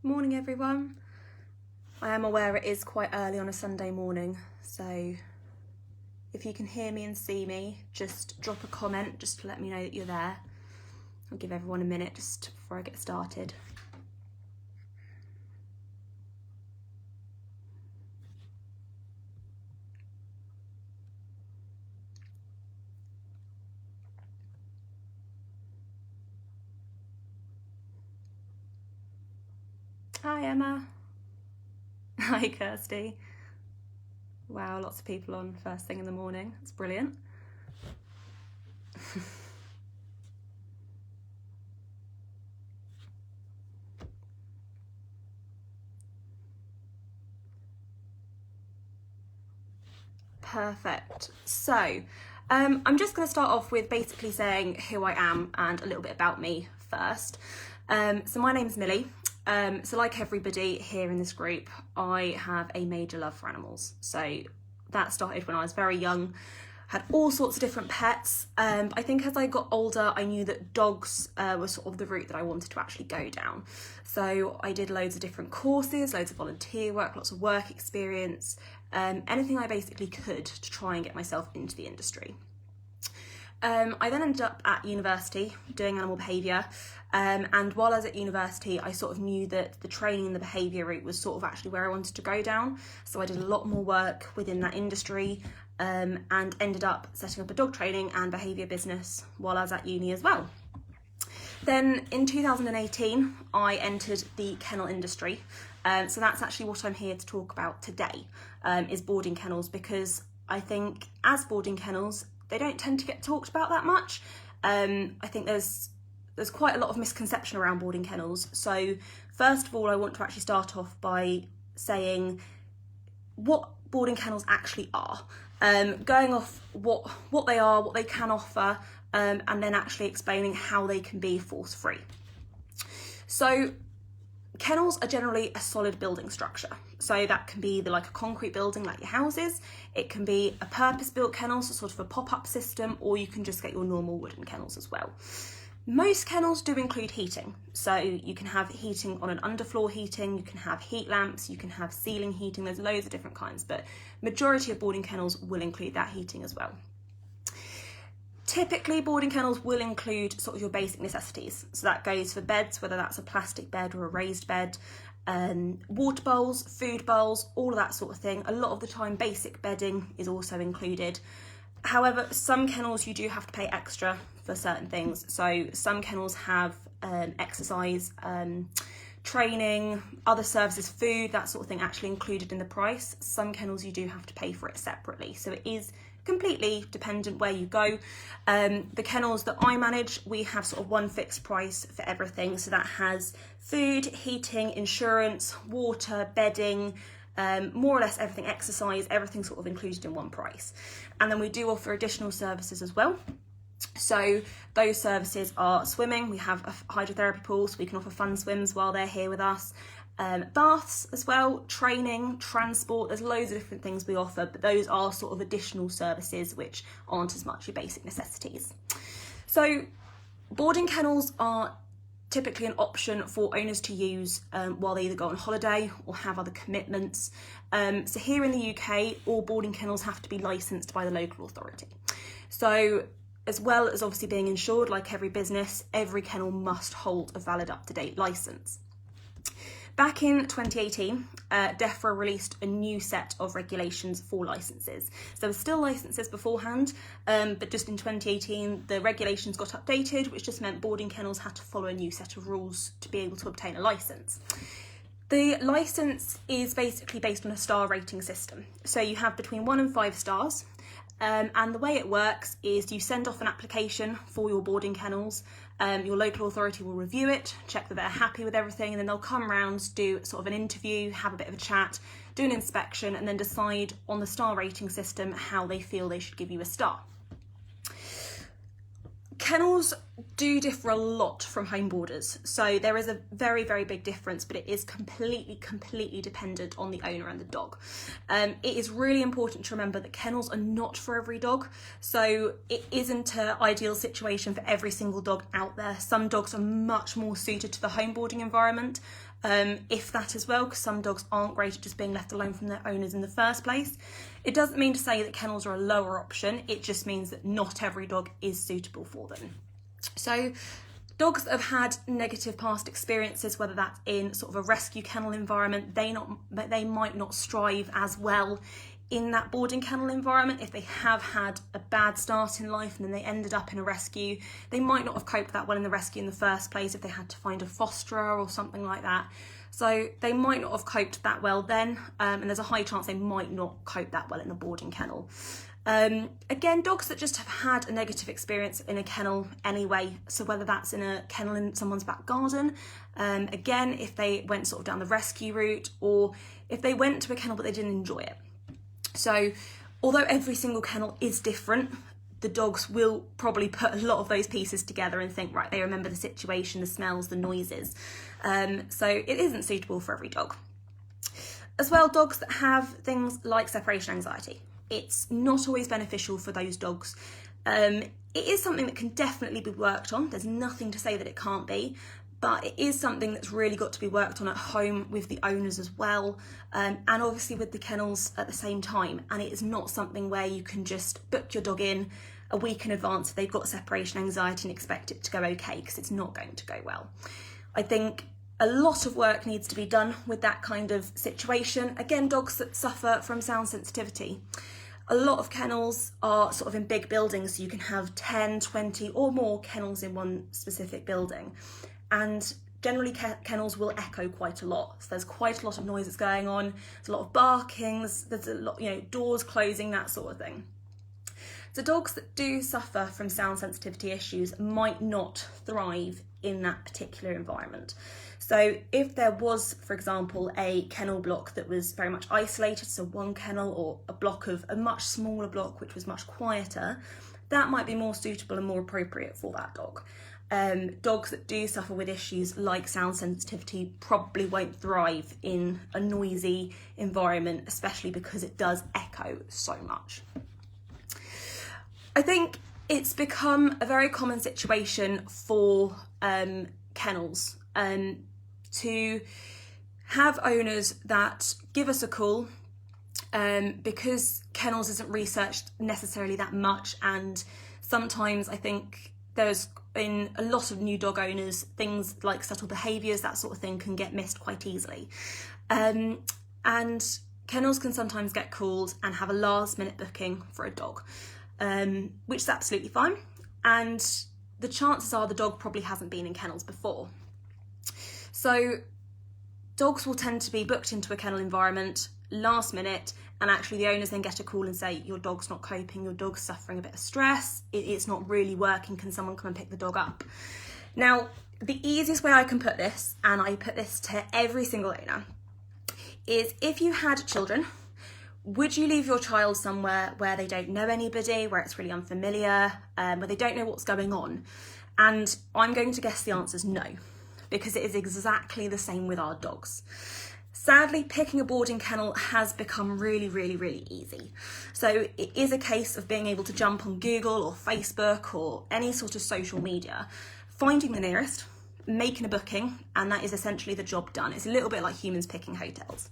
Morning everyone. I am aware it is quite early on a Sunday morning, so if you can hear me and see me, just drop a comment just to let me know that you're there. I'll give everyone a minute just before I get started. Hi Emma. Hi Kirsty. Wow, lots of people on first thing in the morning. That's brilliant. Perfect. So I'm just going to start off with basically saying who I am and a little bit about me first. So my name's Millie. So like everybody here in this group, I have a major love for animals. So that started when I was very young, had all sorts of different pets. I think as I got older, I knew that dogs were sort of the route that I wanted to actually go down. So I did loads of different courses, loads of volunteer work, lots of work experience, anything I basically could to try and get myself into the industry. I then ended up at university doing animal behaviour, and while I was at university I sort of knew that the training and the behaviour route was sort of actually where I wanted to go down, so I did a lot more work within that industry and ended up setting up a dog training and behaviour business while I was at uni as well. Then in 2018 I entered the kennel industry, so that's actually what I'm here to talk about today, is boarding kennels, because I think as boarding kennels they don't tend to get talked about that much. I think there's quite a lot of misconception around boarding kennels. So first of all, I want to actually start off by saying what boarding kennels actually are, going off what they are, what they can offer, and then actually explaining how they can be force-free. So kennels are generally a solid building structure. So that can be like a concrete building like your houses, it can be a purpose-built kennel, so sort of a pop-up system, or you can just get your normal wooden kennels as well. Most kennels do include heating, so you can have heating on an underfloor heating, you can have heat lamps, you can have ceiling heating, there's loads of different kinds, but majority of boarding kennels will include that heating as well. Typically, boarding kennels will include sort of your basic necessities. So that goes for beds, whether that's a plastic bed or a raised bed, water bowls, food bowls, all of that sort of thing. A lot of the time, basic bedding is also included. However, some kennels you do have to pay extra for certain things. So some kennels have exercise, training, other services, food, that sort of thing actually included in the price. Some kennels you do have to pay for it separately. So it is completely dependent where you go. The kennels that I manage, we have sort of one fixed price for everything. So that has food, heating, insurance, water, bedding, more or less everything, exercise, everything sort of included in one price. And then we do offer additional services as well. So those services are swimming, we have a hydrotherapy pool, so we can offer fun swims while they're here with us. Baths as well, training, transport, there's loads of different things we offer, but those are sort of additional services which aren't as much your basic necessities. So boarding kennels are typically an option for owners to use while they either go on holiday or have other commitments. So here in the UK, all boarding kennels have to be licensed by the local authority. So as well as obviously being insured, like every business, every kennel must hold a valid up-to-date licence. Back in 2018, DEFRA released a new set of regulations for licences. So there were still licences beforehand, but just in 2018, the regulations got updated, which just meant boarding kennels had to follow a new set of rules to be able to obtain a licence. The licence is basically based on a star rating system. So you have between 1 and 5 stars. And the way it works is you send off an application for your boarding kennels, your local authority will review it, check that they're happy with everything, and then they'll come around, do sort of an interview, have a bit of a chat, do an inspection, and then decide on the star rating system how they feel they should give you a star. Kennels do differ a lot from home boarders, so there is a very, very big difference, but it is completely dependent on the owner and the dog. It is really important to remember that kennels are not for every dog, so it isn't an ideal situation for every single dog out there. Some dogs are much more suited to the home boarding environment, if that as well, because some dogs aren't great at just being left alone from their owners in the first place. It doesn't mean to say that kennels are a lower option, it just means that not every dog is suitable for them. So dogs that have had negative past experiences, whether that's in sort of a rescue kennel environment, they might not strive as well in that boarding kennel environment. If they have had a bad start in life and then they ended up in a rescue, they might not have coped that well in the rescue in the first place if they had to find a fosterer or something like that. So they might not have coped that well then, and there's a high chance they might not cope that well in a boarding kennel. Again, dogs that just have had a negative experience in a kennel anyway, so whether that's in a kennel in someone's back garden, again, if they went sort of down the rescue route, or if they went to a kennel but they didn't enjoy it. So although every single kennel is different, the dogs will probably put a lot of those pieces together and think, right, they remember the situation, the smells, the noises. So it isn't suitable for every dog. As well, dogs that have things like separation anxiety, it's not always beneficial for those dogs. It is something that can definitely be worked on. There's nothing to say that it can't be, but it is something that's really got to be worked on at home with the owners as well, and obviously with the kennels at the same time. And it is not something where you can just book your dog in a week in advance if they've got separation anxiety and expect it to go okay, because it's not going to go well. I think a lot of work needs to be done with that kind of situation. Again, dogs that suffer from sound sensitivity. A lot of kennels are sort of in big buildings, so you can have 10, 20 or more kennels in one specific building. And generally kennels will echo quite a lot. So there's quite a lot of noise that's going on. There's a lot of barkings, there's a lot, doors closing, that sort of thing. So dogs that do suffer from sound sensitivity issues might not thrive in that particular environment. So if there was, for example, a kennel block that was very much isolated, so one kennel, or a block of a much smaller block which was much quieter, that might be more suitable and more appropriate for that dog. Dogs that do suffer with issues like sound sensitivity probably won't thrive in a noisy environment, especially because it does echo so much. I think it's become a very common situation for kennels to have owners that give us a call, because kennels isn't researched necessarily that much, and sometimes I think there's, in a lot of new dog owners, things like subtle behaviours, that sort of thing, can get missed quite easily. And kennels can sometimes get called and have a last minute booking for a dog, which is absolutely fine. And the chances are the dog probably hasn't been in kennels before. So dogs will tend to be booked into a kennel environment last minute, and actually the owners then get a call and say, your dog's not coping, your dog's suffering a bit of stress, it's not really working, can someone come and pick the dog up? Now, the easiest way I can put this, and I put this to every single owner, is if you had children, would you leave your child somewhere where they don't know anybody, where it's really unfamiliar, where they don't know what's going on? And I'm going to guess the answer is no, because it is exactly the same with our dogs. Sadly, picking a boarding kennel has become really, really, really easy. So it is a case of being able to jump on Google or Facebook or any sort of social media, finding the nearest, making a booking, and that is essentially the job done. It's a little bit like humans picking hotels.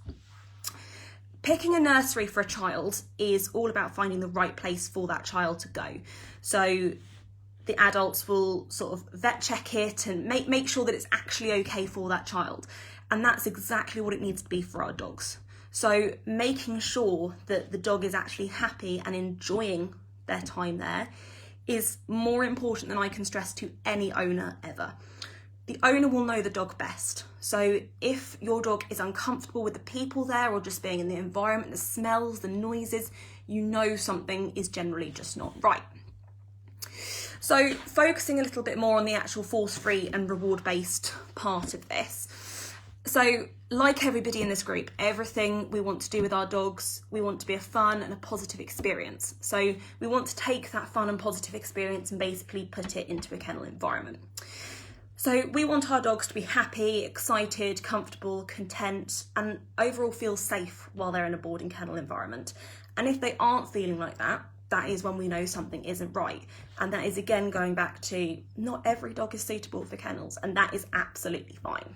Picking a nursery for a child is all about finding the right place for that child to go. So the adults will sort of vet check it and make sure that it's actually okay for that child. And that's exactly what it needs to be for our dogs. So making sure that the dog is actually happy and enjoying their time there is more important than I can stress to any owner ever. The owner will know the dog best. So if your dog is uncomfortable with the people there, or just being in the environment, the smells, the noises, you know something is generally just not right. So focusing a little bit more on the actual force-free and reward-based part of this. So like everybody in this group, everything we want to do with our dogs, we want to be a fun and a positive experience. So we want to take that fun and positive experience and basically put it into a kennel environment. So we want our dogs to be happy, excited, comfortable, content, and overall feel safe while they're in a boarding kennel environment. And if they aren't feeling like that, that is when we know something isn't right. And that is again going back to not every dog is suitable for kennels, and that is absolutely fine.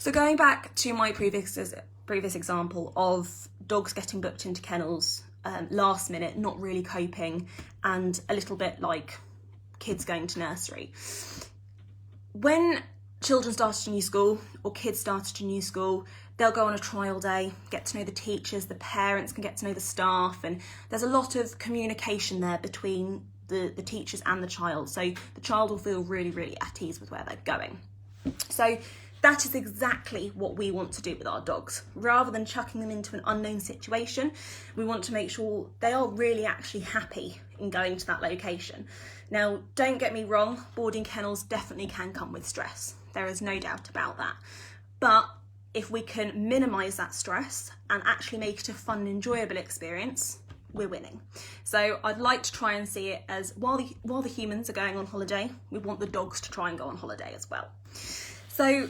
So going back to my previous example of dogs getting booked into kennels last minute, not really coping, and a little bit like kids going to nursery. When children started a new school or kids started a new school, they'll go on a trial day, get to know the teachers, the parents can get to know the staff, and there's a lot of communication there between the teachers and the child. So the child will feel really, really at ease with where they're going. So that is exactly what we want to do with our dogs. Rather than chucking them into an unknown situation, we want to make sure they are really actually happy in going to that location. Now, don't get me wrong, boarding kennels definitely can come with stress. There is no doubt about that. But if we can minimise that stress and actually make it a fun and enjoyable experience, we're winning. So I'd like to try and see it as while the humans are going on holiday, we want the dogs to try and go on holiday as well. So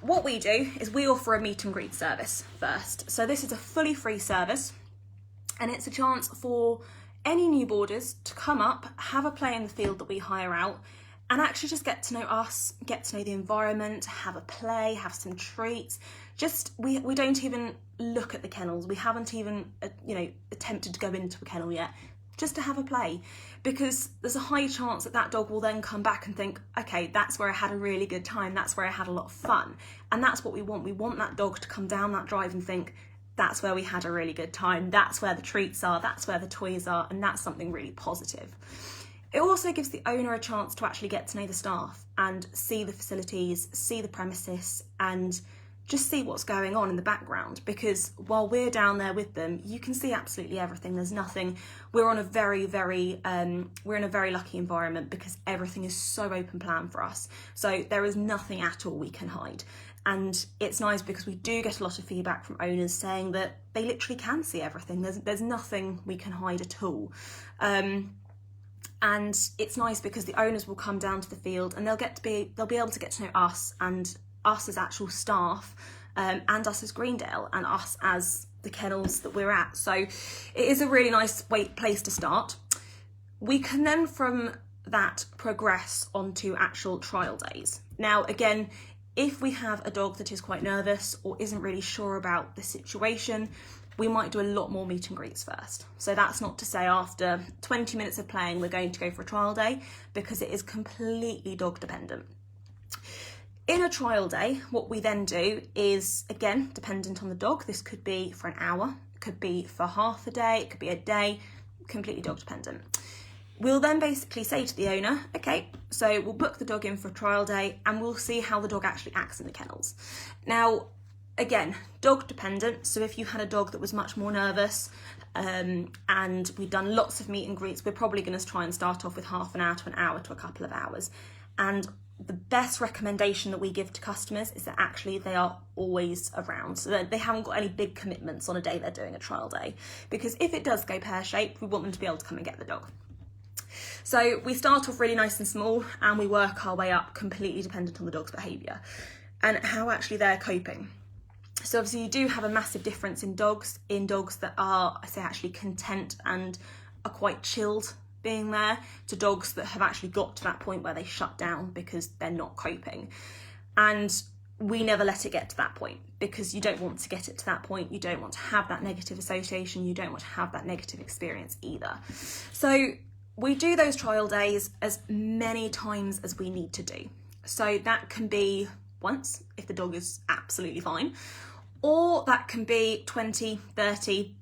what we do is we offer a meet and greet service first. So this is a fully free service, and it's a chance for any new boarders to come up, have a play in the field that we hire out, and actually just get to know us, get to know the environment, have a play, have some treats. Just, we don't even look at the kennels. We haven't even, attempted to go into a kennel yet, just to have a play. Because there's a high chance that that dog will then come back and think, okay, that's where I had a really good time. That's where I had a lot of fun. And that's what we want. We want that dog to come down that drive and think, that's where we had a really good time. That's where the treats are. That's where the toys are. And that's something really positive. It also gives the owner a chance to actually get to know the staff and see the facilities, see the premises, and just see what's going on in the background, because while we're down there with them, you can see absolutely everything. There's nothing. We're in a very lucky environment because everything is so open plan for us. So there is nothing at all we can hide. And it's nice because we do get a lot of feedback from owners saying that they literally can see everything. There's nothing we can hide at all. And it's nice because the owners will come down to the field and they'll be able to get to know us and us as actual staff, and us as Greendale, and us as the kennels that we're at. So it is a really nice place to start. We can then from that progress onto actual trial days. Now, again, if we have a dog that is quite nervous or isn't really sure about the situation, we might do a lot more meet and greets first. So that's not to say after 20 minutes of playing, we're going to go for a trial day, because it is completely dog dependent. In a trial day, what we then do is, again, dependent on the dog. This could be for an hour, it could be for half a day, it could be a day, completely dog dependent. We'll then basically say to the owner, okay, so we'll book the dog in for a trial day and we'll see how the dog actually acts in the kennels. Now, again, dog dependent. So if you had a dog that was much more nervous, and we've done lots of meet and greets, we're probably going to try and start off with half an hour to an hour to a couple of hours. And the best recommendation that we give to customers is that actually they are always around, so that they haven't got any big commitments on a day they're doing a trial day. Because if it does go pear-shaped, we want them to be able to come and get the dog. So we start off really nice and small and we work our way up, completely dependent on the dog's behaviour and how actually they're coping. So obviously you do have a massive difference in dogs that are, I say, actually content and are quite chilled being there, to dogs that have actually got to that point where they shut down because they're not coping. And we never let it get to that point, because you don't want to get it to that point. You don't want to have that negative association. You don't want to have that negative experience either. So we do those trial days as many times as we need to do. So that can be once if the dog is absolutely fine, or that can be 20, 30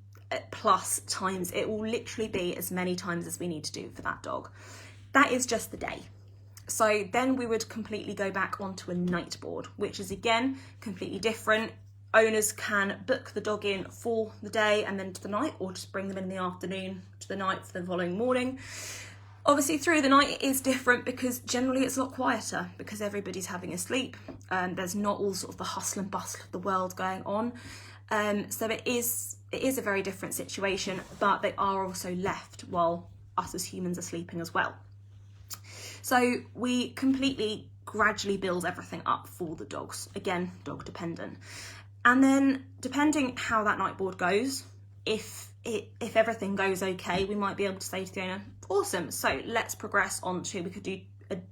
plus times. It will literally be as many times as we need to do for that dog. That is just the day. So then we would completely go back onto a night board, which is again completely different. Owners can book the dog in for the day and then to the night, or just bring them in the afternoon to the night for the following morning. Obviously through the night it is different because generally it's a lot quieter because everybody's having a sleep. There's not all sort of the hustle and bustle of the world going on. So it is a very different situation, but they are also left while us as humans are sleeping as well. So we completely gradually build everything up for the dogs, again, dog dependent. And then depending how that night board goes, if everything goes okay, we might be able to say to the owner, awesome, so let's progress on to, we could do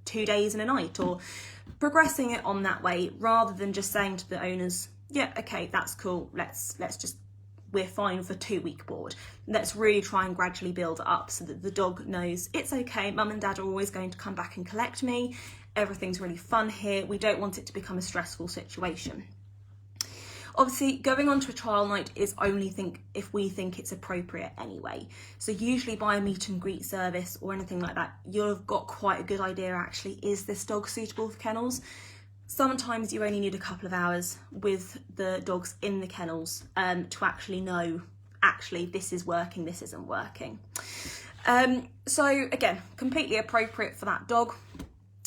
2 days and a night, or progressing it on that way, rather than just saying to the owners, yeah, okay, that's cool, let's just, we're fine for 2-week board. Let's really try and gradually build it up so that the dog knows it's okay, mum and dad are always going to come back and collect me, everything's really fun here, we don't want it to become a stressful situation. Obviously, going on to a trial night is only if we think it's appropriate anyway. So usually by a meet and greet service or anything like that, you've got quite a good idea actually, is this dog suitable for kennels? Sometimes you only need a couple of hours with the dogs in the kennels to actually know, actually this is working, this isn't working. So again, completely appropriate for that dog.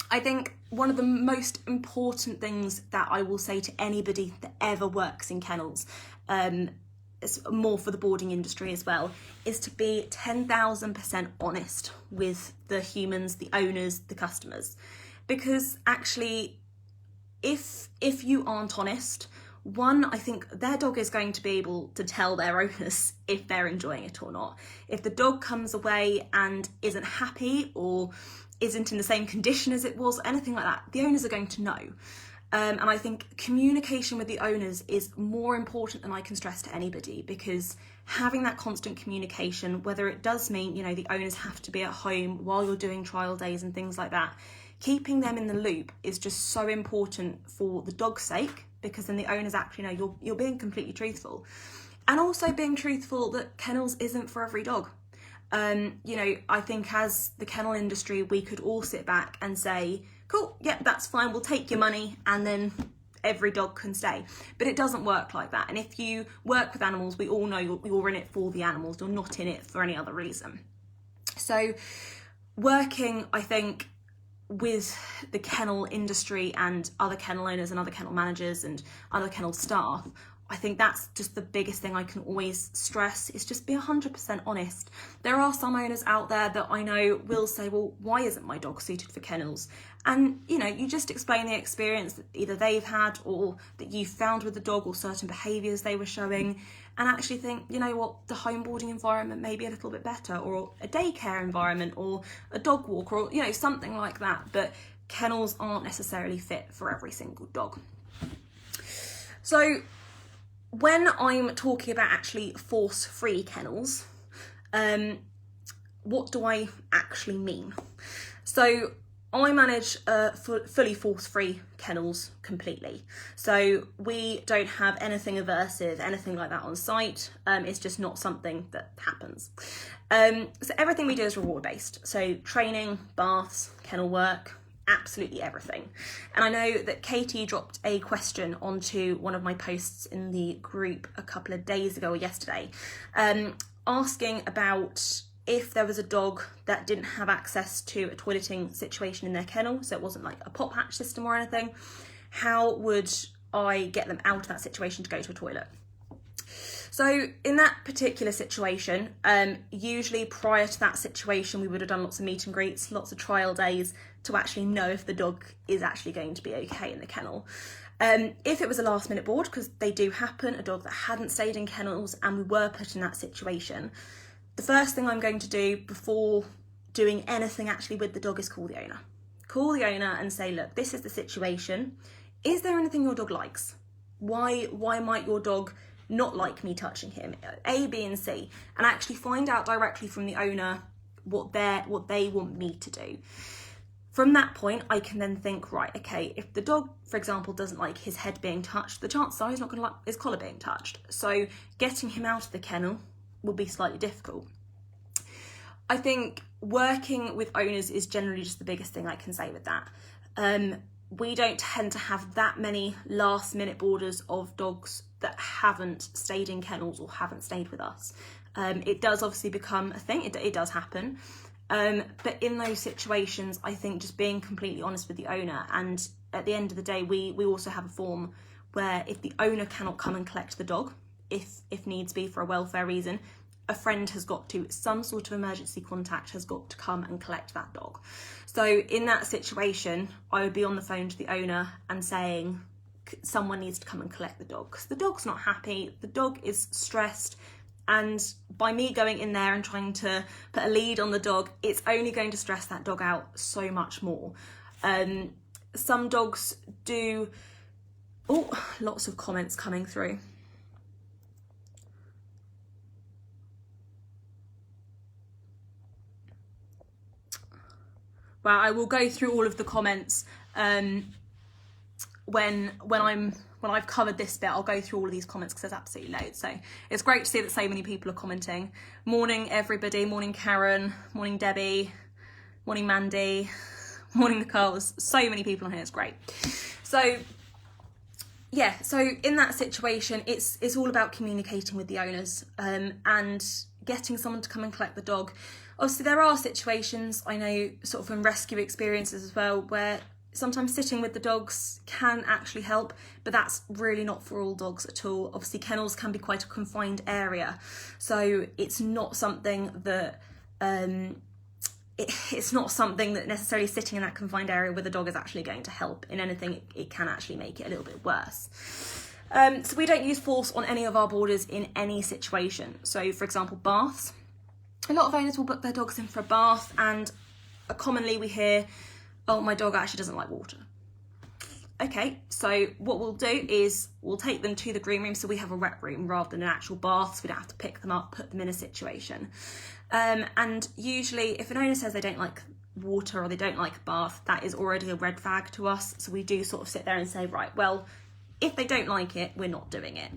I think one of the most important things that I will say to anybody that ever works in kennels, it's more for the boarding industry as well, is to be 10,000% honest with the humans, the owners, the customers. Because actually, if you aren't honest, one, I think their dog is going to be able to tell their owners if they're enjoying it or not. If the dog comes away and isn't happy or isn't in the same condition as it was, anything like that, the owners are going to know. And I think communication with the owners is more important than I can stress to anybody, because having that constant communication, whether it does mean, you know, the owners have to be at home while you're doing trial days and things like that, keeping them in the loop is just so important for the dog's sake, because then the owners actually know you're being completely truthful. And also being truthful that kennels isn't for every dog. You know, I think as the kennel industry, we could all sit back and say, cool, yeah, that's fine, we'll take your money, and then every dog can stay. But it doesn't work like that. And if you work with animals, we all know you're in it for the animals, you're not in it for any other reason. So working, I think, with the kennel industry and other kennel owners and other kennel managers and other kennel staff, I think that's just the biggest thing I can always stress, is just be 100% honest. There are some owners out there that I know will say, well, why isn't my dog suited for kennels? And, you know, you just explain the experience that either they've had or that you found with the dog, or certain behaviours they were showing, and actually think, you know what, the home boarding environment may be a little bit better, or a daycare environment, or a dog walk, or, you know, something like that. But kennels aren't necessarily fit for every single dog. So when I'm talking about actually force-free kennels, what do I actually mean? So I manage fully force-free kennels completely. So we don't have anything aversive, anything like that on site. It's just not something that happens. So everything we do is reward-based. So training, baths, kennel work, absolutely everything. And I know that Katie dropped a question onto one of my posts in the group a couple of days ago or yesterday, asking about if there was a dog that didn't have access to a toileting situation in their kennel, so it wasn't like a pop hatch system or anything, how would I get them out of that situation to go to a toilet? So in that particular situation, usually prior to that situation, we would have done lots of meet and greets, lots of trial days to actually know if the dog is actually going to be okay in the kennel. If it was a last minute board, because they do happen, a dog that hadn't stayed in kennels and we were put in that situation, the first thing I'm going to do before doing anything actually with the dog is call the owner. Call the owner and say, look, this is the situation. Is there anything your dog likes? Why might your dog not like me touching him? A, B, and C. And actually find out directly from the owner what they want me to do. From that point, I can then think, right, okay, if the dog, for example, doesn't like his head being touched, the chances are he's not going to like his collar being touched. So getting him out of the kennel will be slightly difficult. I think working with owners is generally just the biggest thing I can say with that. We don't tend to have that many last minute boarders of dogs that haven't stayed in kennels or haven't stayed with us. It does obviously become a thing, it does happen. But in those situations, I think just being completely honest with the owner, and at the end of the day, we also have a form where if the owner cannot come and collect the dog, if needs be for a welfare reason, a friend has got to, some sort of emergency contact has got to come and collect that dog. So in that situation, I would be on the phone to the owner and saying, someone needs to come and collect the dog, because the dog's not happy, the dog is stressed, and by me going in there and trying to put a lead on the dog, it's only going to stress that dog out so much more. some dogs do... Oh, lots of comments coming through. Well, I will go through all of the comments when I've covered this bit. I'll go through all of these comments because there's absolutely loads. So it's great to see that so many people are commenting. Morning everybody, morning Karen, morning Debbie, morning Mandy, morning Nicole. There's so many people on here, it's great. So yeah, so in that situation, it's all about communicating with the owners and getting someone to come and collect the dog. Obviously, there are situations, I know sort of from rescue experiences as well, where sometimes sitting with the dogs can actually help, but that's really not for all dogs at all. Obviously, kennels can be quite a confined area, so it's not something that it's not something that necessarily sitting in that confined area with a dog is actually going to help. In anything, it can actually make it a little bit worse. So we don't use force on any of our boarders in any situation. So, for example, baths. A lot of owners will book their dogs in for a bath, and commonly we hear, oh, my dog actually doesn't like water. Okay, so what we'll do is we'll take them to the groom room, so we have a wet room rather than an actual bath, so we don't have to pick them up, put them in a situation. And usually if an owner says they don't like water or they don't like a bath, that is already a red flag to us. So we do sort of sit there and say, right, well, if they don't like it, we're not doing it.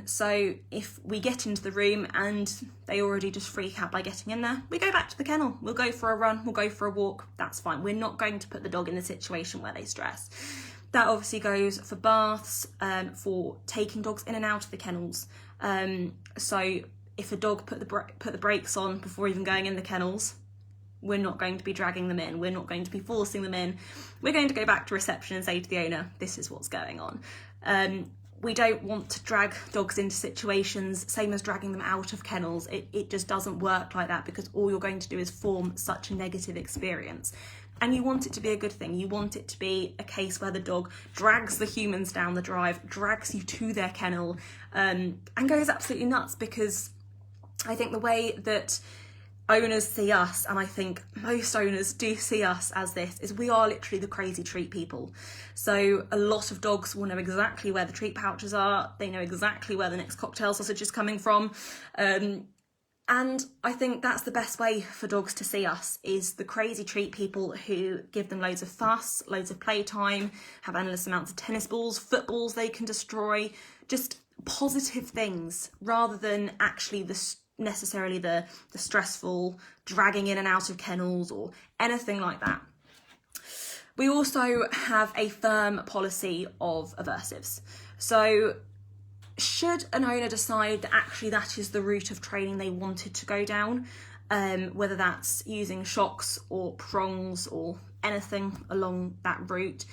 So if we get into the room and they already just freak out by getting in there, we go back to the kennel. We'll go for a run, we'll go for a walk, that's fine. We're not going to put the dog in a situation where they stress. That obviously goes for baths, for taking dogs in and out of the kennels. So if a dog put the brakes on before even going in the kennels, we're not going to be dragging them in, we're not going to be forcing them in. We're going to go back to reception and say to the owner, this is what's going on. We don't want to drag dogs into situations, same as dragging them out of kennels. It just doesn't work like that, because all you're going to do is form such a negative experience. And you want it to be a good thing. You want it to be a case where the dog drags the humans down the drive, drags you to their kennel, and goes absolutely nuts, because I think the way that owners see us, and I think most owners do see us as this, is we are literally the crazy treat people. So a lot of dogs will know exactly where the treat pouches are, they know exactly where the next cocktail sausage is coming from, and I think that's the best way for dogs to see us, is the crazy treat people who give them loads of fuss, loads of playtime, have endless amounts of tennis balls, footballs they can destroy, just positive things, rather than actually necessarily the stressful dragging in and out of kennels or anything like that. We also have a firm policy of aversives. So should an owner decide that actually that is the route of training they wanted to go down, whether that's using shocks or prongs or anything along that route,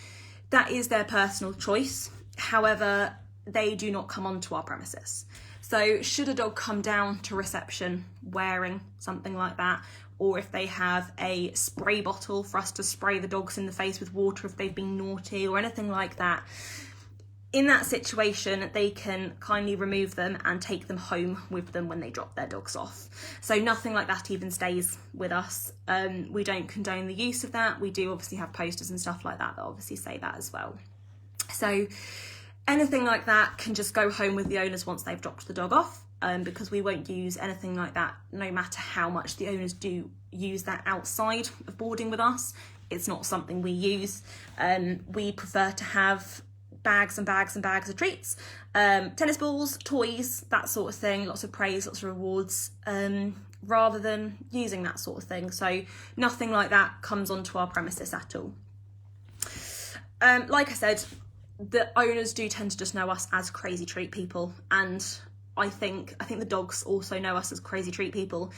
that is their personal choice. However, they do not come onto our premises. So should a dog come down to reception wearing something like that, or if they have a spray bottle for us to spray the dogs in the face with water if they've been naughty or anything like that, in that situation, they can kindly remove them and take them home with them when they drop their dogs off. So nothing like that even stays with us. We don't condone the use of that. We do obviously have posters and stuff like that obviously say that as well. So anything like that can just go home with the owners once they've dropped the dog off, because we won't use anything like that no matter how much the owners do use that outside of boarding with us. It's not something we use. We prefer to have bags and bags and bags of treats, tennis balls, toys, that sort of thing, lots of praise, lots of rewards, rather than using that sort of thing. So nothing like that comes onto our premises at all. Like I said, the owners do tend to just know us as crazy treat people, and I think the dogs also know us as crazy treat people,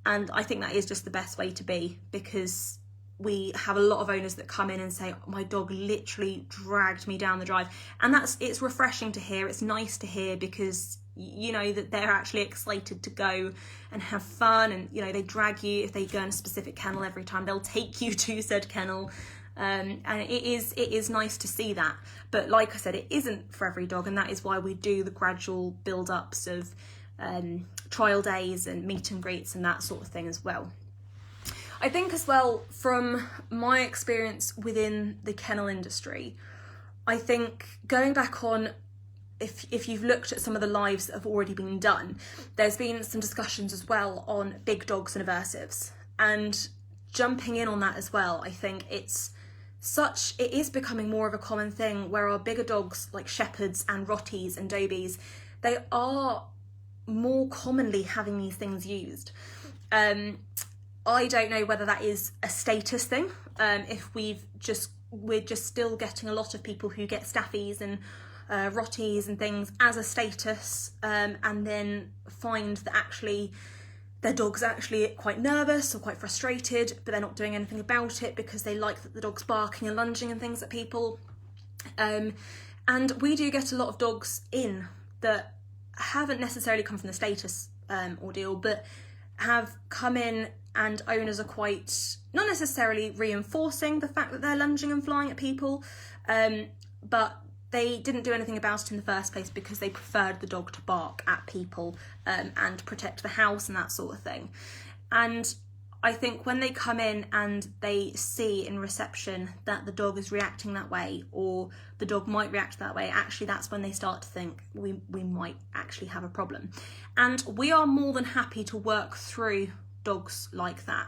and I think that is just the best way to be, because we have a lot of owners that come in and say, oh, my dog literally dragged me down the drive, and it's refreshing to hear. It's nice to hear, because you know that they're actually excited to go and have fun, and you know they drag you. If they go in a specific kennel every time, they'll take you to said kennel. And it is nice to see that, but like I said, it isn't for every dog, and that is why we do the gradual build-ups of trial days and meet and greets and that sort of thing as well. I think as well, from my experience within the kennel industry, I think going back on, if you've looked at some of the lives that have already been done, there's been some discussions as well on big dogs and aversives. And jumping in on that as well, I think it is becoming more of a common thing where our bigger dogs like shepherds and rotties and dobies, they are more commonly having these things used. I don't know whether that is a status thing, if we're just still getting a lot of people who get staffies and rotties and things as a status, and then find that actually their dog's actually quite nervous or quite frustrated, but they're not doing anything about it because they like that the dog's barking and lunging and things at people. And we do get a lot of dogs in that haven't necessarily come from the status ordeal, but have come in and owners are quite, not necessarily reinforcing the fact that they're lunging and flying at people, but they didn't do anything about it in the first place because they preferred the dog to bark at people and protect the house and that sort of thing. And I think when they come in and they see in reception that the dog is reacting that way, or the dog might react that way, actually that's when they start to think we might actually have a problem. And we are more than happy to work through dogs like that.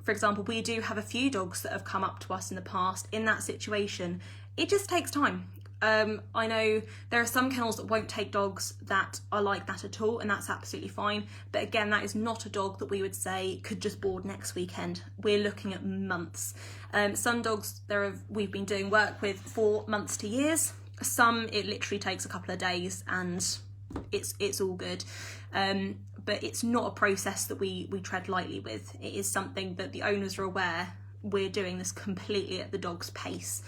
For example, we do have a few dogs that have come up to us in the past in that situation. It just takes time. I know there are some kennels that won't take dogs that are like that at all, and that's absolutely fine. But again, that is not a dog that we would say could just board next weekend. We're looking at months. Some dogs we've been doing work with for months to years. Some it literally takes a couple of days and it's all good. But it's not a process that we tread lightly with. It is something that the owners are aware we're doing this completely at the dog's pace.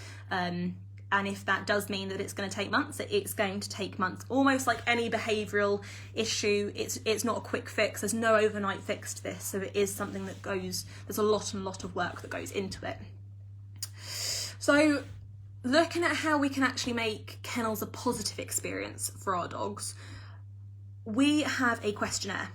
And if that does mean that it's going to take months, it's going to take months. Almost like any behavioural issue, it's not a quick fix. There's no overnight fix to this. So it is something that there's a lot of work that goes into it. So looking at how we can actually make kennels a positive experience for our dogs, we have a questionnaire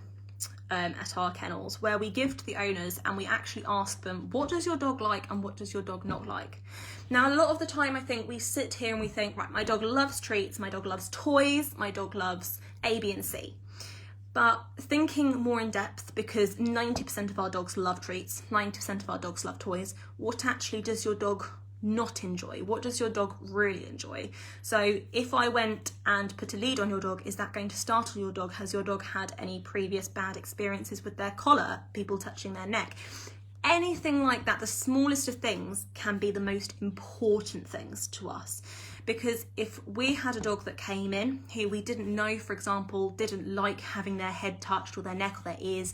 at our kennels where we give to the owners and we actually ask them, what does your dog like and what does your dog not like? Now, a lot of the time I think we sit here and we think, right, my dog loves treats, my dog loves toys, my dog loves A, B and C. But thinking more in depth, because 90% of our dogs love treats, 90% of our dogs love toys, what actually does your dog not enjoy? What does your dog really enjoy? So if I went and put a lead on your dog, is that going to startle your dog? Has your dog had any previous bad experiences with their collar, people touching their neck? Anything like that, the smallest of things can be the most important things to us. Because if we had a dog that came in who we didn't know, for example, didn't like having their head touched or their neck or their ears,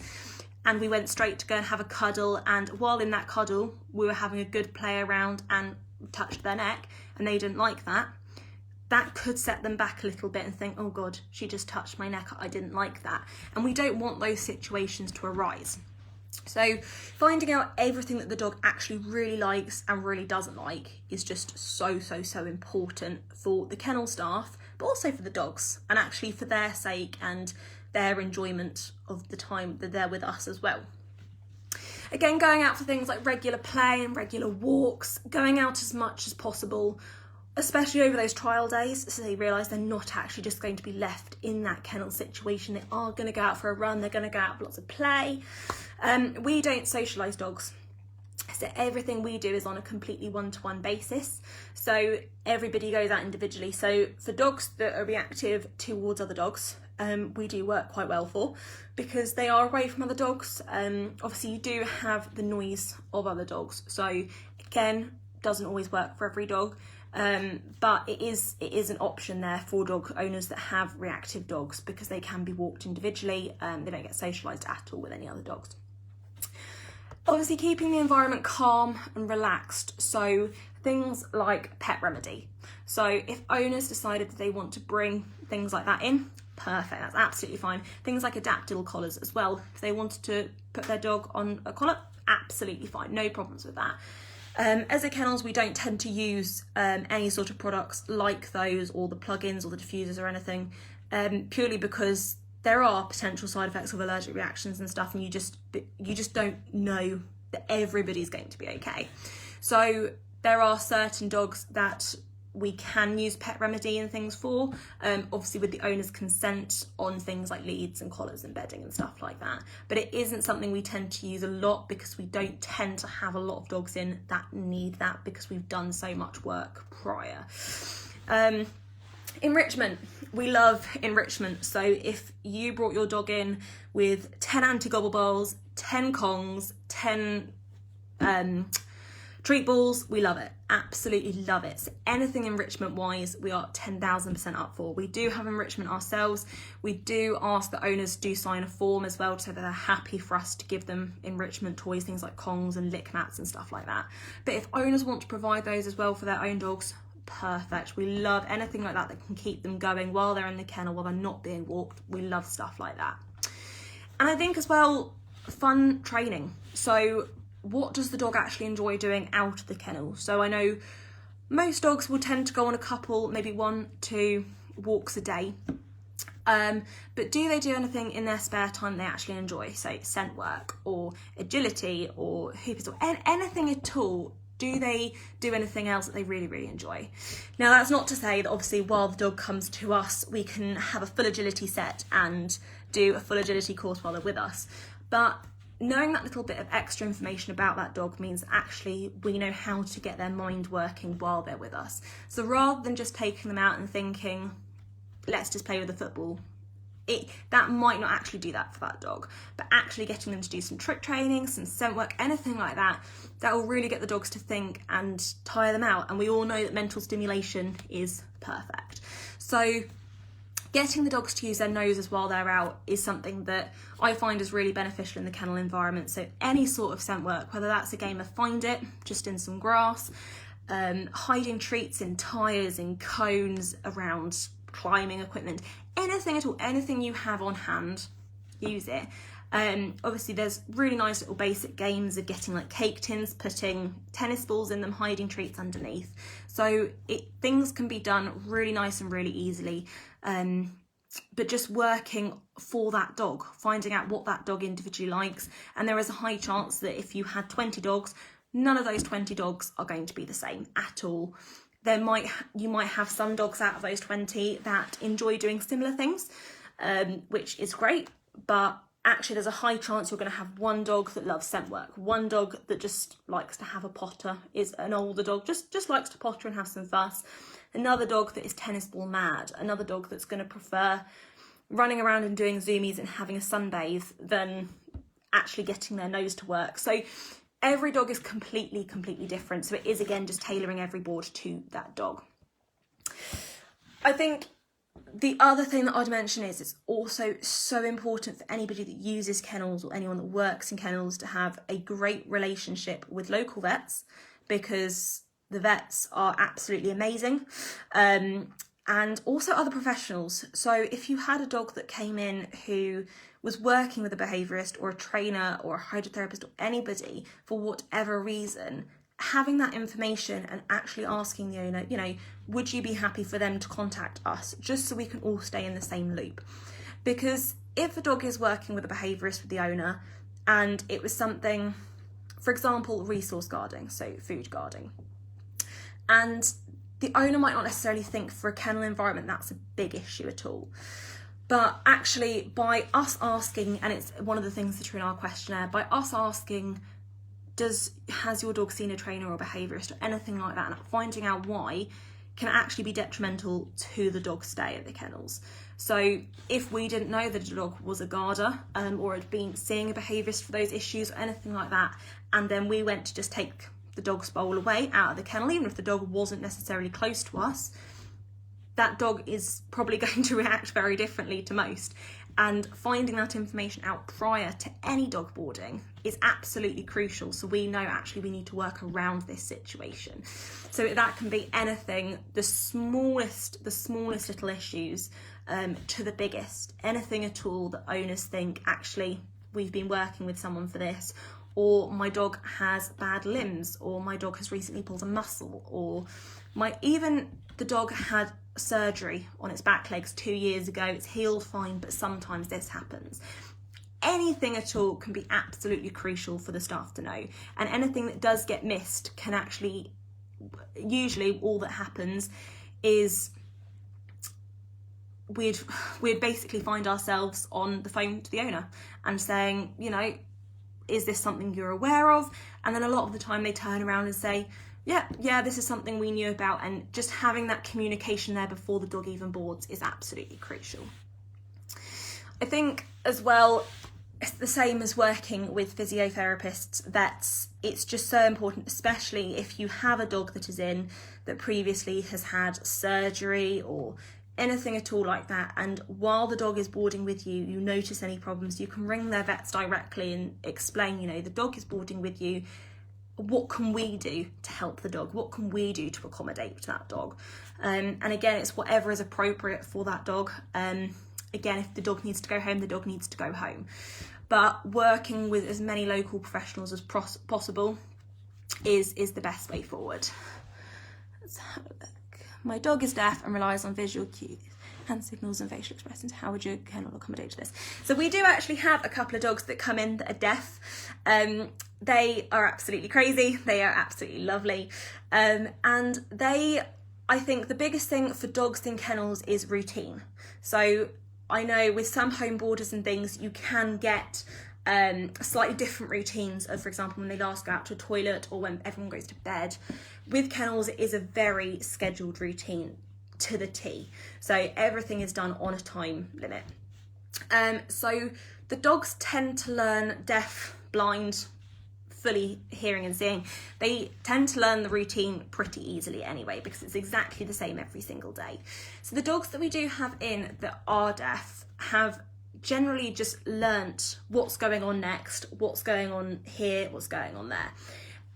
and we went straight to go and have a cuddle, and while in that cuddle we were having a good play around and touched their neck and they didn't like that, that could set them back a little bit and think, oh God, she just touched my neck, I didn't like that. And we don't want those situations to arise. So finding out everything that the dog actually really likes and really doesn't like is just so important for the kennel staff, but also for the dogs, and actually for their sake and their enjoyment of the time that they're with us as well. Again, going out for things like regular play and regular walks, going out as much as possible, especially over those trial days, so they realise they're not actually just going to be left in that kennel situation. They are going to go out for a run, they're going to go out for lots of play. We don't socialise dogs. So everything we do is on a completely one-to-one basis. So everybody goes out individually. So for dogs that are reactive towards other dogs, we do work quite well for, because they are away from other dogs. Obviously you do have the noise of other dogs. So again, doesn't always work for every dog. But it is an option there for dog owners that have reactive dogs, because they can be walked individually. They don't get socialised at all with any other dogs. Obviously keeping the environment calm and relaxed, so things like pet remedy. So if owners decided that they want to bring things like that in, perfect, that's absolutely fine. Things like adaptable collars as well. If they wanted to put their dog on a collar, absolutely fine, no problems with that. As a kennels, we don't tend to use any sort of products like those, or the plugins or the diffusers or anything, purely because there are potential side effects of allergic reactions and stuff, and you just don't know that everybody's going to be okay. So there are certain dogs that we can use pet remedy and things for, obviously with the owner's consent on things like leads and collars and bedding and stuff like that. But it isn't something we tend to use a lot because we don't tend to have a lot of dogs in that need that, because we've done so much work prior. Enrichment. We love enrichment. So if you brought your dog in with 10 anti-gobble bowls, 10 Kongs, 10 treat balls, we love it. Absolutely love it. So anything enrichment wise, we are 10,000% up for. We do have enrichment ourselves. We do ask the owners to sign a form as well, so that they're happy for us to give them enrichment toys, things like Kongs and lick mats and stuff like that. But if owners want to provide those as well for their own dogs, perfect. We love anything like that that can keep them going while they're in the kennel, while they're not being walked. We love stuff like that. And I think as well, fun training. So what does the dog actually enjoy doing out of the kennel? So I know most dogs will tend to go on a couple, maybe 1-2 walks a day. But do they do anything in their spare time they actually enjoy? So scent work or agility or hoopers or anything at all. Do they do anything else that they really, really enjoy? Now, that's not to say that obviously while the dog comes to us, we can have a full agility set and do a full agility course while they're with us. But knowing that little bit of extra information about that dog means actually we know how to get their mind working while they're with us. So rather than just taking them out and thinking, let's just play with the football, that might not actually do that for that dog. But actually getting them to do some trick training, some scent work, anything like that, that will really get the dogs to think and tire them out. And we all know that mental stimulation is perfect. So getting the dogs to use their noses while they're out is something that I find is really beneficial in the kennel environment. So any sort of scent work, whether that's a game of find it, just in some grass, hiding treats in tyres, in cones, around climbing equipment, anything at all, anything you have on hand, use it. Obviously there's really nice little basic games of getting like cake tins, putting tennis balls in them, hiding treats underneath. So things can be done really nice and really easily. But just working for that dog, finding out what that dog individually likes. And there is a high chance that if you had 20 dogs, none of those 20 dogs are going to be the same at all. You might have some dogs out of those 20 that enjoy doing similar things, which is great, but actually there's a high chance you're going to have one dog that loves scent work, one dog that just likes to have a potter, is an older dog, just likes to potter and have some fuss, another dog that is tennis ball mad, another dog that's going to prefer running around and doing zoomies and having a sunbathe than actually getting their nose to work. So every dog is completely different. So it is, again, just tailoring every board to that dog. I think the other thing that I'd mention is it's also so important for anybody that uses kennels or anyone that works in kennels to have a great relationship with local vets, because the vets are absolutely amazing. And also other professionals. So if you had a dog that came in who was working with a behaviourist or a trainer or a hydrotherapist or anybody for whatever reason, having that information and actually asking the owner, would you be happy for them to contact us, just so we can all stay in the same loop? Because if a dog is working with a behaviourist with the owner and it was something, for example, resource guarding, so food guarding, and the owner might not necessarily think for a kennel environment that's a big issue at all. But actually, by us asking, and it's one of the things that are in our questionnaire, by us asking, has your dog seen a trainer or a behaviourist or anything like that, and finding out why, can actually be detrimental to the dog's stay at the kennels. So if we didn't know that a dog was a guarder or had been seeing a behaviourist for those issues or anything like that, and then we went to just take the dog's bowl away out of the kennel, even if the dog wasn't necessarily close to us, that dog is probably going to react very differently to most. And finding that information out prior to any dog boarding is absolutely crucial, so we know actually we need to work around this situation. So that can be anything, the smallest little issues to the biggest, anything at all that owners think, actually we've been working with someone for this, or my dog has bad limbs, or my dog has recently pulled a muscle, or even the dog had surgery on its back legs 2 years ago, it's healed fine, but sometimes this happens. anything at all can be absolutely crucial for the staff to know. And anything that does get missed can actually, usually all that happens is we'd basically find ourselves on the phone to the owner and saying, you know, is this something you're aware of? And then a lot of the time they turn around and say, yeah, this is something we knew about. And just having that communication there before the dog even boards is absolutely crucial. I think as well, it's the same as working with physiotherapists, vets. It's just so important, especially if you have a dog that is in that previously has had surgery or anything at all like that, and while the dog is boarding with you, you notice any problems, you can ring their vets directly and explain, you know, the dog is boarding with you, what can we do to help the dog, what can we do to accommodate that dog, and again, it's whatever is appropriate for that dog. Again, if the dog needs to go home, the dog needs to go home, but working with as many local professionals as possible is the best way forward. Let's have a look. My dog is deaf and relies on visual cues, hand signals and facial expressions. How would your kennel accommodate to this? So we do actually have a couple of dogs that come in that are deaf. They are absolutely crazy. They are absolutely lovely. And I think the biggest thing for dogs in kennels is routine. So I know with some home boarders and things, you can get slightly different routines of, for example, when they last go out to a toilet or when everyone goes to bed. With kennels, it is a very scheduled routine to the T. So everything is done on a time limit. So the dogs tend to learn, deaf, blind, fully hearing and seeing, they tend to learn the routine pretty easily anyway, because it's exactly the same every single day. So the dogs that we do have in that are deaf have generally just learnt what's going on next, what's going on here, what's going on there.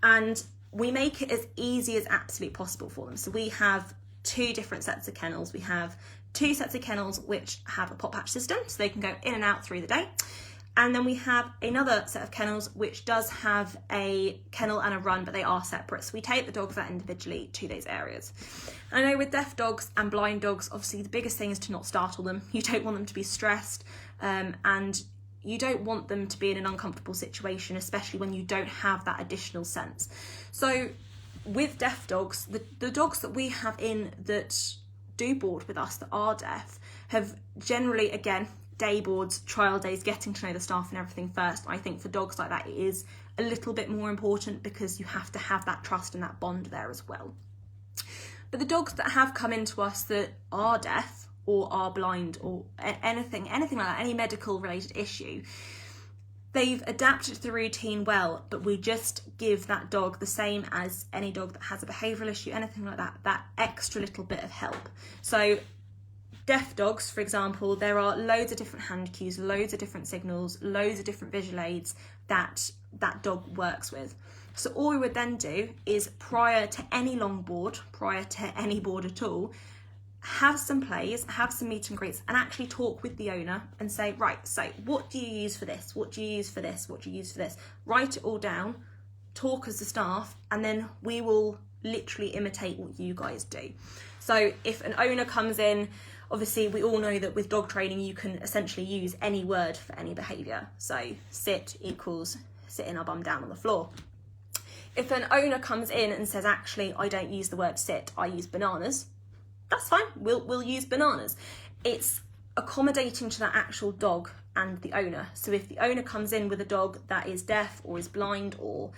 And we make it as easy as absolutely possible for them. So we have two different sets of kennels. We have two sets of kennels which have a pot patch system, so they can go in and out through the day. And then we have another set of kennels which does have a kennel and a run, but they are separate. So we take the dogs out individually to those areas. And I know with deaf dogs and blind dogs, obviously the biggest thing is to not startle them. You don't want them to be stressed, and you don't want them to be in an uncomfortable situation, especially when you don't have that additional sense. So with deaf dogs, the dogs that we have in that do board with us that are deaf have generally, again, day boards, trial days, getting to know the staff and everything first. I think for dogs like that, it is a little bit more important because you have to have that trust and that bond there as well. But the dogs that have come into us that are deaf or are blind or anything like that, any medical related issue, they've adapted the routine well, but we just give that dog the same as any dog that has a behavioural issue, anything like that, that extra little bit of help. So deaf dogs, for example, there are loads of different hand cues, loads of different signals, loads of different visual aids that that dog works with. So all we would then do is, prior to any long board, prior to any board at all, have some plays, have some meet and greets, and actually talk with the owner and say, right, so what do you use for this? What do you use for this? What do you use for this? Write it all down, talk as the staff, and then we will literally imitate what you guys do. So if an owner comes in, obviously we all know that with dog training you can essentially use any word for any behaviour. So sit equals sitting our bum down on the floor. If an owner comes in and says, actually, I don't use the word sit, I use bananas, that's fine, we'll use bananas. It's accommodating to that actual dog and the owner. So if the owner comes in with a dog that is deaf or is blind or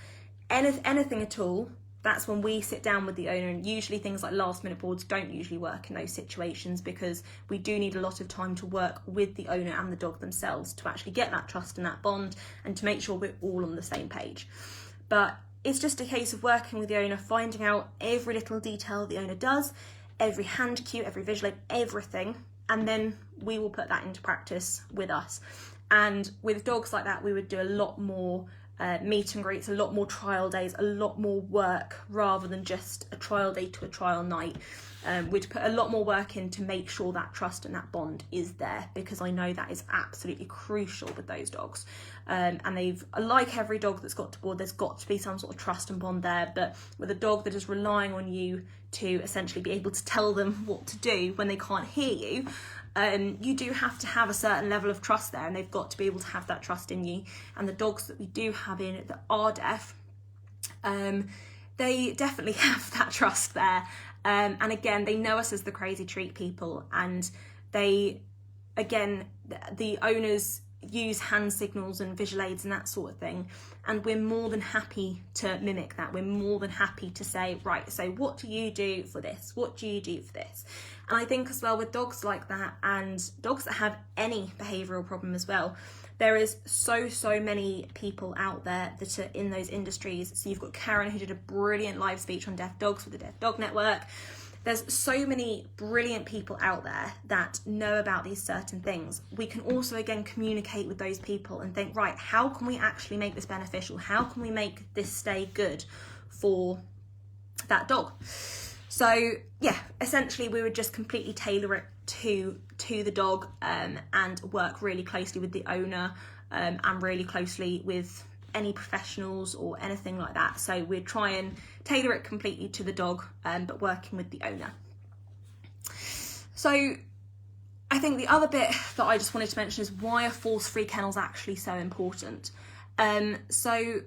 anything at all, that's when we sit down with the owner, and usually things like last minute boards don't usually work in those situations because we do need a lot of time to work with the owner and the dog themselves to actually get that trust and that bond and to make sure we're all on the same page. But it's just a case of working with the owner, finding out every little detail the owner does, every hand cue, every visual aid, everything, and then we will put that into practice with us. And with dogs like that, we would do a lot more meet and greets, a lot more trial days, a lot more work rather than just a trial day to a trial night. We'd put a lot more work in to make sure that trust and that bond is there, because I know that is absolutely crucial with those dogs. And they've, like every dog that's got to board, there's got to be some sort of trust and bond there. But with a dog that is relying on you to essentially be able to tell them what to do when they can't hear you, You do have to have a certain level of trust there, and they've got to be able to have that trust in you. And the dogs that we do have in that are deaf, they definitely have that trust there. And again, they know us as the crazy treat people, and they, again, the owners use hand signals and visual aids and that sort of thing, and we're more than happy to mimic that. We're more than happy to say, right, so what do you do for this? What do you do for this? And I think as well with dogs like that, and dogs that have any behavioural problem as well, there is so many people out there that are in those industries. So you've got Karen, who did a brilliant live speech on deaf dogs with the Deaf Dog Network. There's so many brilliant people out there that know about these certain things. We can also, again, communicate with those people and think, right, how can we actually make this beneficial? How can we make this stay good for that dog? So yeah, essentially we would just completely tailor it to the dog, and work really closely with the owner, and really closely with any professionals or anything like that. So we'd try and tailor it completely to the dog, but working with the owner. So I think the other bit that I just wanted to mention is why are force-free kennels actually so important? So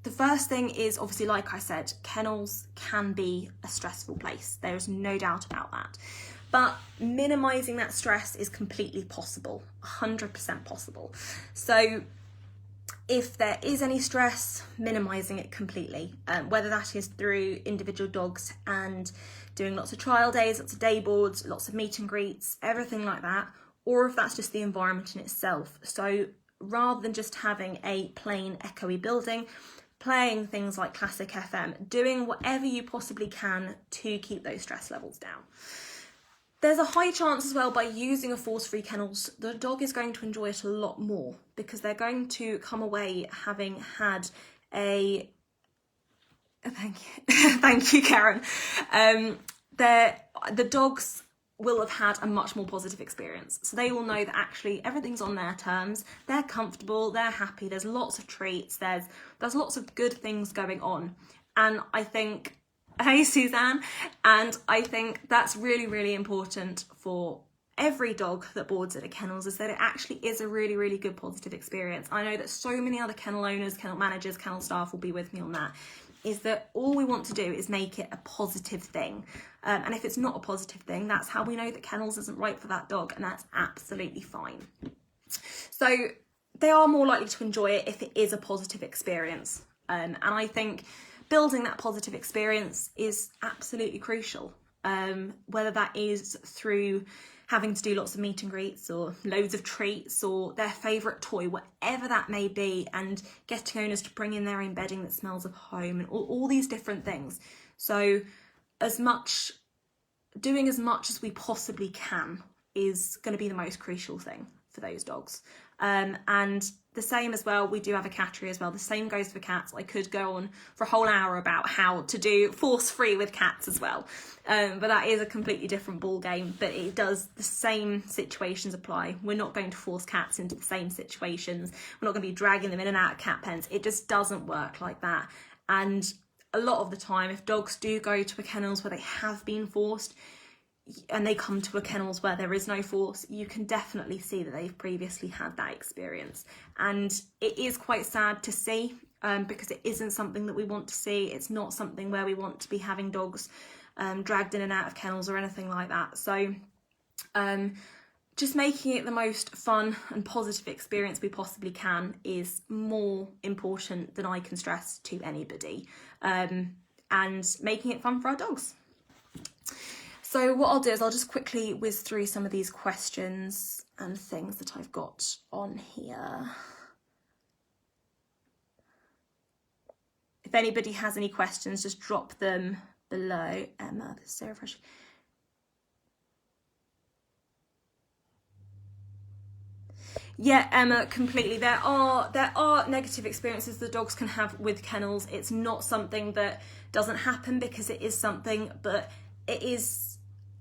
the first thing is, obviously, like I said, kennels can be a stressful place. There is no doubt about that. But minimising that stress is completely possible, 100% possible. So if there is any stress, minimising it completely, whether that is through individual dogs and doing lots of trial days, lots of day boards, lots of meet and greets, everything like that, or if that's just the environment in itself. So rather than just having a plain echoey building, playing things like classic FM, doing whatever you possibly can to keep those stress levels down. There's a high chance as well, by using a force-free kennels, the dog is going to enjoy it a lot more, because they're going to come away having had a... Thank you, thank you, Karen. The dogs will have had a much more positive experience. So they will know that actually everything's on their terms, they're comfortable, they're happy, there's lots of treats, there's lots of good things going on. And I think, hey Suzanne, and I think that's really, really important for every dog that boards at a kennels, is that it actually is a really, really good positive experience. I know that so many other kennel owners, kennel managers, kennel staff will be with me on that, is that all we want to do is make it a positive thing. And if it's not a positive thing, that's how we know that kennels isn't right for that dog, and that's absolutely fine. So they are more likely to enjoy it if it is a positive experience. And I think building that positive experience is absolutely crucial, whether that is through having to do lots of meet and greets or loads of treats or their favourite toy, whatever that may be, and getting owners to bring in their own bedding that smells of home, and all these different things. So doing as much as we possibly can is going to be the most crucial thing for those dogs. And the same as well, we do have a cattery as well. The same goes for cats. I could go on for a whole hour about how to do force-free with cats as well. But that is a completely different ball game, but it does, the same situations apply. We're not going to force cats into the same situations. We're not going to be dragging them in and out of cat pens. It just doesn't work like that. And a lot of the time, if dogs do go to a kennels where they have been forced, and they come to a kennels where there is no force, you can definitely see that they've previously had that experience. And it is quite sad to see, because it isn't something that we want to see. It's not something where we want to be having dogs dragged in and out of kennels or anything like that. So just making it the most fun and positive experience we possibly can is more important than I can stress to anybody, and making it fun for our dogs. So what I'll do is I'll just quickly whiz through some of these questions and things that I've got on here. If anybody has any questions, just drop them below. Emma, this is so refreshing. Yeah, Emma, completely. There are negative experiences the dogs can have with kennels. It's not something that doesn't happen, because it is something, but it is...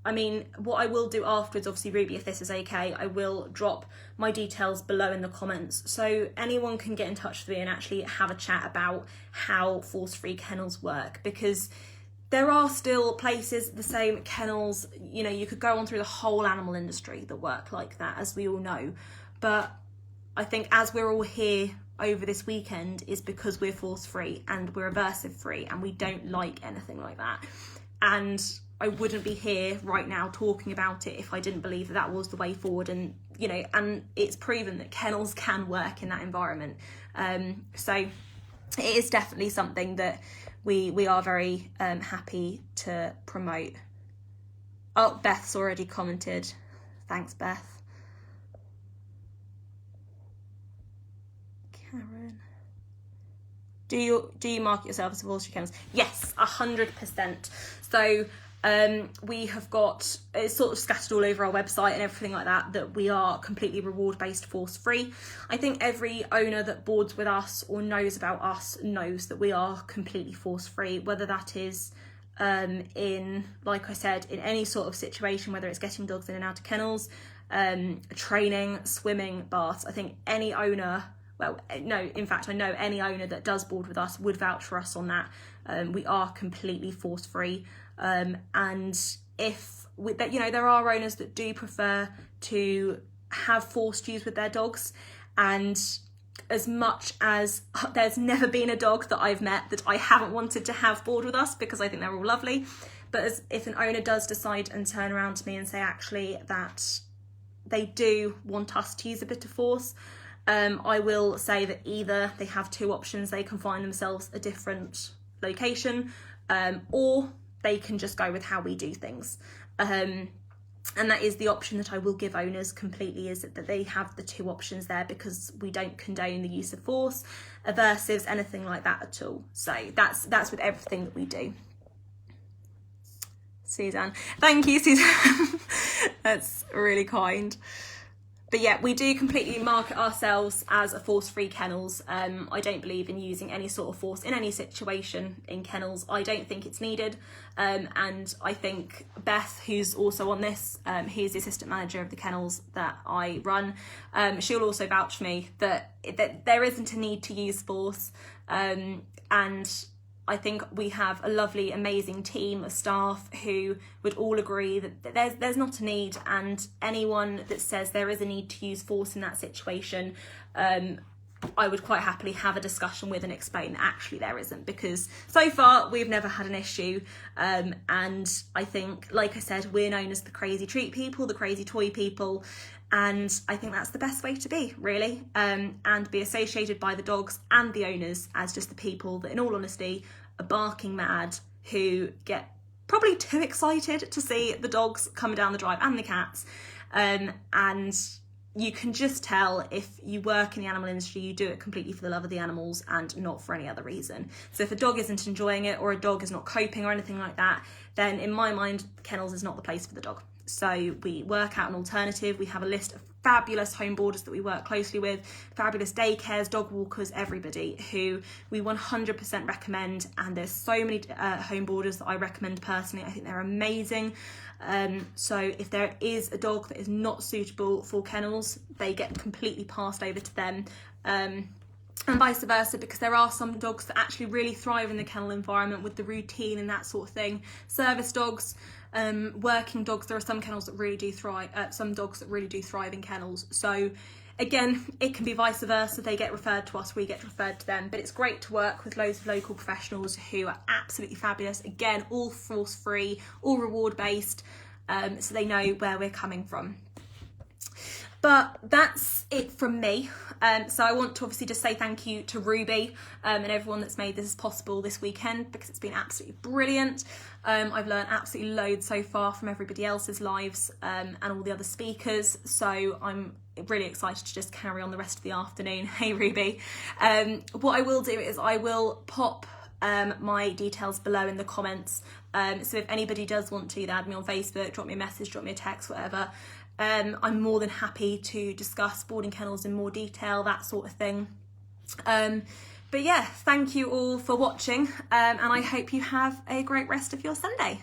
I mean, what I will do afterwards, obviously, Ruby, if this is okay, I will drop my details below in the comments, so anyone can get in touch with me and actually have a chat about how force-free kennels work, because there are still places, the same kennels, you know, you could go on through the whole animal industry that work like that, as we all know. But I think as we're all here over this weekend is because we're force free and we're aversive free, and we don't like anything like that. And I wouldn't be here right now talking about it if I didn't believe that that was the way forward. And, you know, and it's proven that kennels can work in that environment. So it is definitely something that we are very happy to promote. Oh, Beth's already commented. Thanks, Beth. Karen. Do you market yourself as force free kennels? Yes, 100%. So we have got, it's sort of scattered all over our website and everything like that, that we are completely reward based, force free. I think every owner that boards with us or knows about us knows that we are completely force free, whether that is in, like I said, in any sort of situation, whether it's getting dogs in and out of kennels, training, swimming, baths. I think any owner, well, no, in fact, I know any owner that does board with us would vouch for us on that. We are completely force free. And if, you know, there are owners that do prefer to have forced use with their dogs, and as much as there's never been a dog that I've met that I haven't wanted to have board with us, because I think they're all lovely, but if an owner does decide and turn around to me and say actually that they do want us to use a bit of force, I will say that either they have two options: they can find themselves a different location, or they can just go with how we do things. And that is the option that I will give owners completely, is that they have the two options there, because we don't condone the use of force, aversives, anything like that at all. So that's with everything that we do. Suzanne, thank you, Suzanne. That's really kind. But yeah, we do completely market ourselves as a force-free kennels. I don't believe in using any sort of force in any situation in kennels. I don't think it's needed. And I think Beth, who's also on this, who's the assistant manager of the kennels that I run, she'll also vouch for me that there isn't a need to use force. And I think we have a lovely, amazing team of staff who would all agree that there's not a need, and anyone that says there is a need to use force in that situation, I would quite happily have a discussion with and explain that actually there isn't, because so far we've never had an issue. And I think, like I said, we're known as the crazy treat people, the crazy toy people, and I think that's the best way to be, really, and be associated by the dogs and the owners as just the people that, in all honesty, are barking mad, who get probably too excited to see the dogs coming down the drive, and the cats. And you can just tell if you work in the animal industry, you do it completely for the love of the animals and not for any other reason. So if a dog isn't enjoying it, or a dog is not coping or anything like that, then in my mind, kennels is not the place for the dog. So we work out an alternative. We have a list of fabulous home boarders that we work closely with, fabulous daycares, dog walkers, everybody, who we 100% recommend. And there's so many home boarders that I recommend personally. I think they're amazing. So if there is a dog that is not suitable for kennels, they get completely passed over to them. And vice versa, because there are some dogs that actually really thrive in the kennel environment with the routine and that sort of thing. Service dogs, working dogs, there are some kennels that really do thrive, some dogs that really do thrive in kennels. So again, it can be vice versa. They get referred to us, we get referred to them, but it's great to work with loads of local professionals who are absolutely fabulous. Again, all force free, all reward based, so they know where we're coming from. But that's it from me. So I want to obviously just say thank you to Ruby and everyone that's made this possible this weekend, because it's been absolutely brilliant. I've learned absolutely loads so far from everybody else's lives and all the other speakers. So I'm really excited to just carry on the rest of the afternoon. Hey, Ruby. What I will do is I will pop my details below in the comments. So if anybody does want to add me on Facebook, drop me a message, drop me a text, whatever. I'm more than happy to discuss boarding kennels in more detail, that sort of thing. But yeah, thank you all for watching, and I hope you have a great rest of your Sunday.